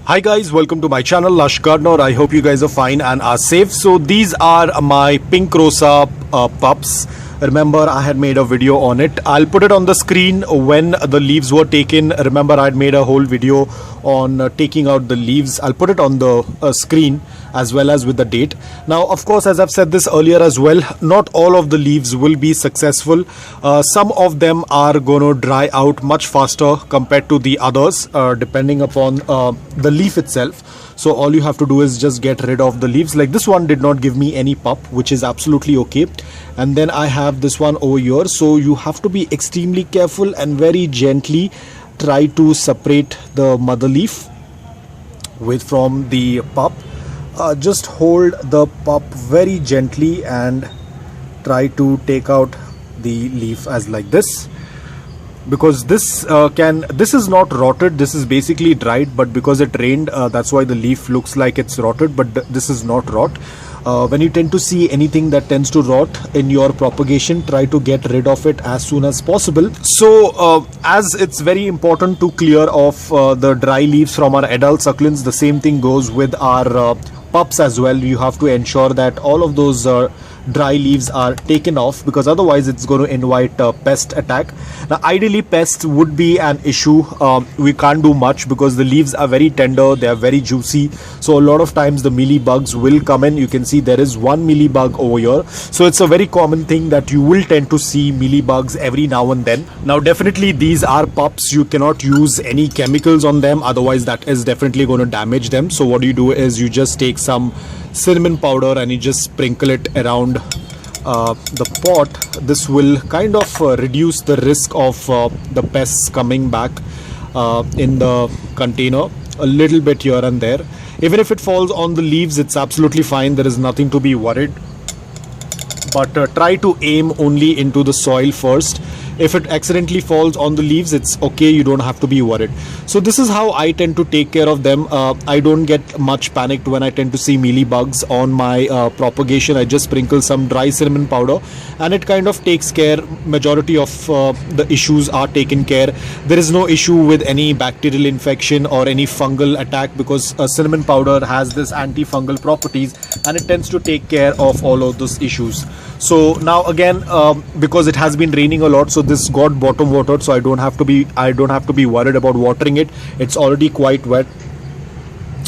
Hi guys, welcome to my channel Lush Gardener. I hope you guys are fine and are safe. So these are my pink Rosa pups. Remember, I had made a video on it. I'll put it on the screen when the leaves were taken. Remember, I had made a whole video on taking out the leaves. I'll put it on the screen as well as with the date. Now, of course, as I've said this earlier as well, not all of the leaves will be successful. Some of them are going to dry out much faster compared to the others, depending upon the leaf itself. So all you have to do is just get rid of the leaves. Like this one did not give me any pup, which is absolutely okay. And then I have this one over here. So you have to be extremely careful and very gently try to separate the mother leaf from the pup. Just hold the pup very gently and try to take out the leaf as like this. Because this is not rotted, this is basically dried, but because it rained, that's why the leaf looks like it's rotted, but this is not rot. When you tend to see anything that tends to rot in your propagation, try to get rid of it as soon as possible. So as it's very important to clear off the dry leaves from our adult succulents, the same thing goes with our pups as well. You have to ensure that all of those dry leaves are taken off, because otherwise it's going to invite pest attack. Now ideally pests would be an issue. We can't do much because the leaves are very tender, they are very juicy, so a lot of times the mealy bugs will come in. You can see there is one mealy bug over here, so it's a very common thing that you will tend to see mealy bugs every now and then. Now definitely these are pups, you cannot use any chemicals on them, otherwise that is definitely going to damage them. So what you do is you just take some cinnamon powder and you just sprinkle it around the pot. This will kind of reduce the risk of the pests coming back in the container a little bit here and there. Even if it falls on the leaves, it's absolutely fine, there is nothing to be worried, but try to aim only into the soil first. If it accidentally falls on the leaves, it's okay, you don't have to be worried. So this is how I tend to take care of them. I don't get much panicked when I tend to see mealy bugs on my propagation. I just sprinkle some dry cinnamon powder and it kind of takes care. Majority of the issues are taken care. There is no issue with any bacterial infection or any fungal attack, because cinnamon powder has this antifungal properties and it tends to take care of all of those issues. So now again, because it has been raining a lot, so this got bottom watered, so I don't have to be worried about watering it. It's already quite wet.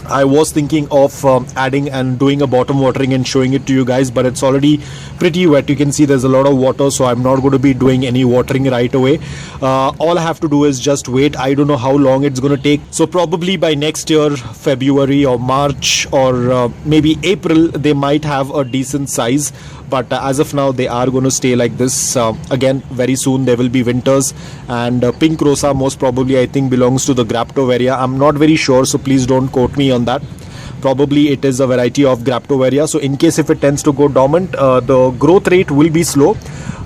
I was thinking of adding and doing a bottom watering and showing it to you guys, but it's already pretty wet. You can see there's a lot of water, so I'm not going to be doing any watering right away. All I have to do is just wait. I don't know how long it's going to take, so probably by next year, February or March or maybe April, they might have a decent size. But as of now, they are going to stay like this. Again, very soon there will be winters, and pink Rosa most probably I think belongs to the Graptovaria. I'm not very sure, so please don't quote me on that. Probably it is a variety of Graptovaria. So in case if it tends to go dormant, the growth rate will be slow.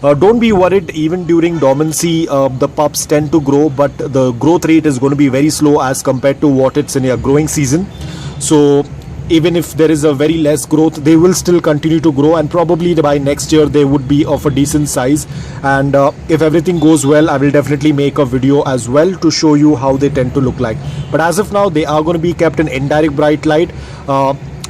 Don't be worried, even during dormancy the pups tend to grow, but the growth rate is going to be very slow as compared to what it's in a growing season. So even if there is a very less growth, they will still continue to grow, and probably by next year they would be of a decent size. And if everything goes well, I will definitely make a video as well to show you how they tend to look like. But as of now, they are going to be kept in indirect bright light,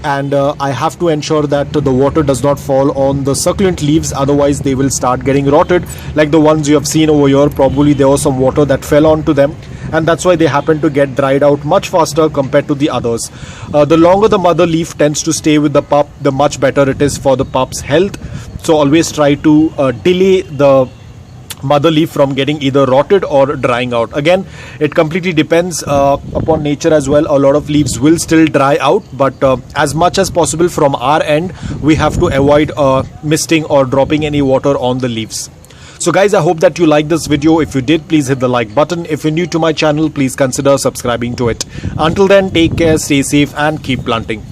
and I have to ensure that the water does not fall on the succulent leaves, otherwise they will start getting rotted, like the ones you have seen over here. Probably there was some water that fell onto them, and that's why they happen to get dried out much faster compared to the others. The longer the mother leaf tends to stay with the pup, the much better it is for the pup's health. So always try to delay the mother leaf from getting either rotted or drying out. Again, it completely depends upon nature as well. A lot of leaves will still dry out, but as much as possible from our end, we have to avoid misting or dropping any water on the leaves. So guys, I hope that you liked this video. If you did, please hit the like button. If you're new to my channel, please consider subscribing to it. Until then, take care, stay safe and keep planting.